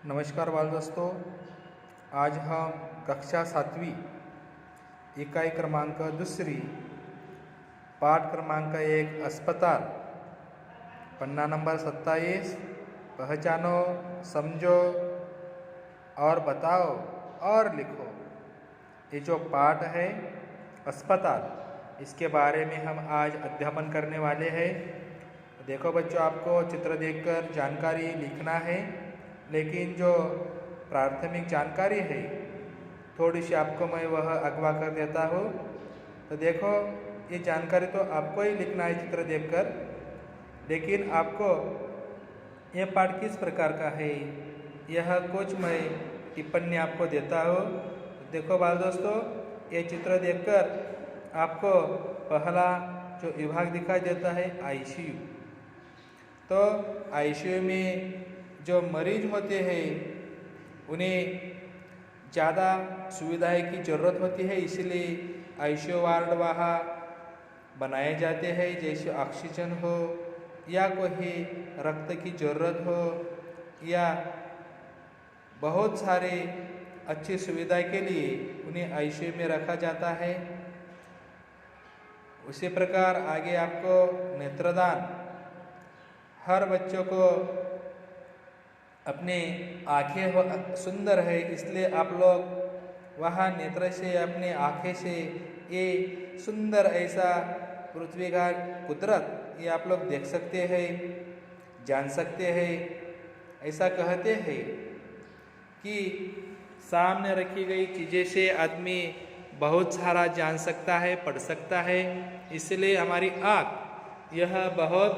नमस्कार बाल दोस्तों, आज हम कक्षा 7वीं इकाई क्रमांक 2 पाठ क्रमांक 1 अस्पताल पन्ना नंबर 27 पहचानो, समझो और बताओ और लिखो। ये जो पाठ है अस्पताल, इसके बारे में हम आज अध्यापन करने वाले हैं। देखो बच्चों, आपको चित्र देखकर जानकारी लिखना है, लेकिन जो प्राथमिक जानकारी है थोड़ी सी आपको मैं वह अगवा कर देता हूँ। तो देखो, ये जानकारी तो आपको ही लिखना है चित्र देखकर, लेकिन आपको ये पाठ किस प्रकार का है यह कुछ मैं टिप्पणी आपको देता हूँ। देखो बाल दोस्तों, ये चित्र देखकर आपको पहला जो विभाग दिखाई देता है आईसीयू। तो आईसीयू में जो मरीज होते हैं उन्हें ज़्यादा सुविधाएं की ज़रूरत होती है, इसलिए आईसीयू वार्ड वहाँ बनाए जाते हैं। जैसे ऑक्सीजन हो या कोई रक्त की ज़रूरत हो या बहुत सारे अच्छी सुविधा के लिए उन्हें आईसीयू में रखा जाता है। उसी प्रकार आगे आपको नेत्रदान, हर बच्चों को अपने आँखें सुंदर है, इसलिए आप लोग वहाँ नेत्र से अपने आँखें से ये सुंदर ऐसा पृथ्वी का कुदरत ये आप लोग देख सकते हैं, जान सकते हैं। ऐसा कहते हैं कि सामने रखी गई चीज़ें से आदमी बहुत सारा जान सकता है, पढ़ सकता है, इसलिए हमारी आँख यह बहुत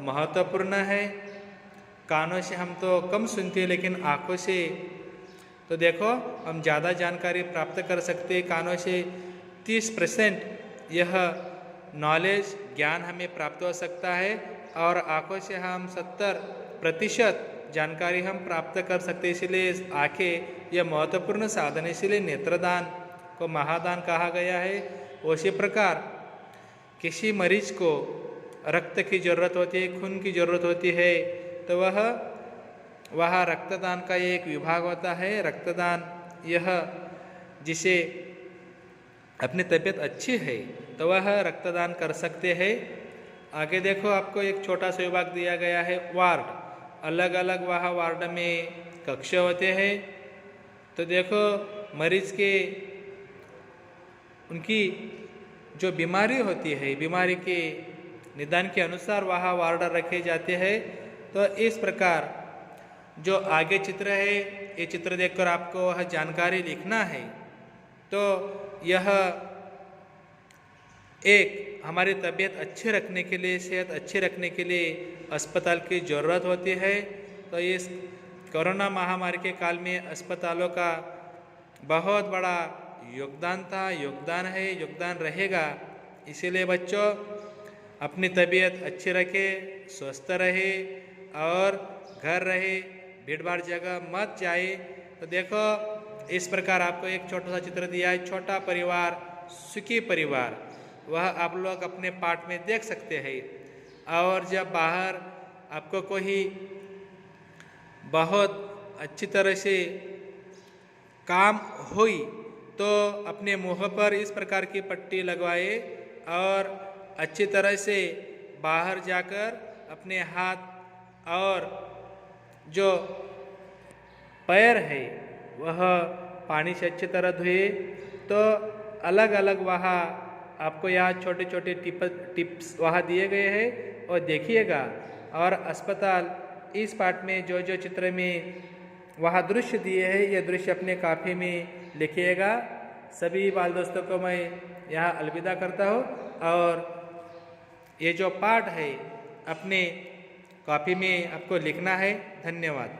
महत्वपूर्ण है। कानों से हम तो कम सुनते हैं, लेकिन आँखों से तो देखो हम ज़्यादा जानकारी प्राप्त कर सकते हैं। कानों से 30% यह नॉलेज ज्ञान हमें प्राप्त हो सकता है और आँखों से हम 70% जानकारी हम प्राप्त कर सकते हैं। इसलिए आँखें यह महत्वपूर्ण साधन है, इसलिए नेत्रदान को महादान कहा गया है। उसी प्रकार किसी मरीज को रक्त की ज़रूरत होती है, खून की ज़रूरत होती है, तो वह रक्तदान का एक विभाग होता है। रक्तदान यह जिसे अपनी तबीयत अच्छी है तो वह रक्तदान कर सकते हैं। आगे देखो, आपको एक छोटा सा विभाग दिया गया है वार्ड। अलग अलग वह वार्ड में कक्ष होते हैं। तो देखो, मरीज के उनकी जो बीमारी होती है, बीमारी के निदान के अनुसार वह वार्ड रखे जाते हैं। तो इस प्रकार जो आगे चित्र है, ये चित्र देखकर आपको वह जानकारी लिखना है। तो यह एक हमारी तबीयत अच्छे रखने के लिए, सेहत अच्छे रखने के लिए अस्पताल की ज़रूरत होती है। तो इस कोरोना महामारी के काल में अस्पतालों का बहुत बड़ा योगदान था, योगदान है, योगदान रहेगा। इसीलिए बच्चों अपनी तबीयत अच्छी रखे, स्वस्थ रहे और घर रहे, भीड़ भाड़ जगह मत जाए। तो देखो, इस प्रकार आपको एक छोटा सा चित्र दिया है, छोटा परिवार सुखी परिवार, वह आप लोग अपने पाठ में देख सकते हैं। और जब बाहर आपको कोई बहुत अच्छी तरह से काम हुई तो अपने मुँह पर इस प्रकार की पट्टी लगवाए और अच्छी तरह से बाहर जाकर अपने हाथ और जो पैर है वह पानी से अच्छी तरह धोए। तो अलग अलग वहाँ आपको यहाँ छोटे छोटे टिप्स वहाँ दिए गए हैं और देखिएगा। और अस्पताल इस पाठ में जो जो चित्र में वहाँ दृश्य दिए हैं, ये दृश्य अपने कापी में लिखिएगा। सभी बाल दोस्तों को मैं यहाँ अलविदा करता हूँ और ये जो पाठ है अपने कॉपी में आपको लिखना है। धन्यवाद।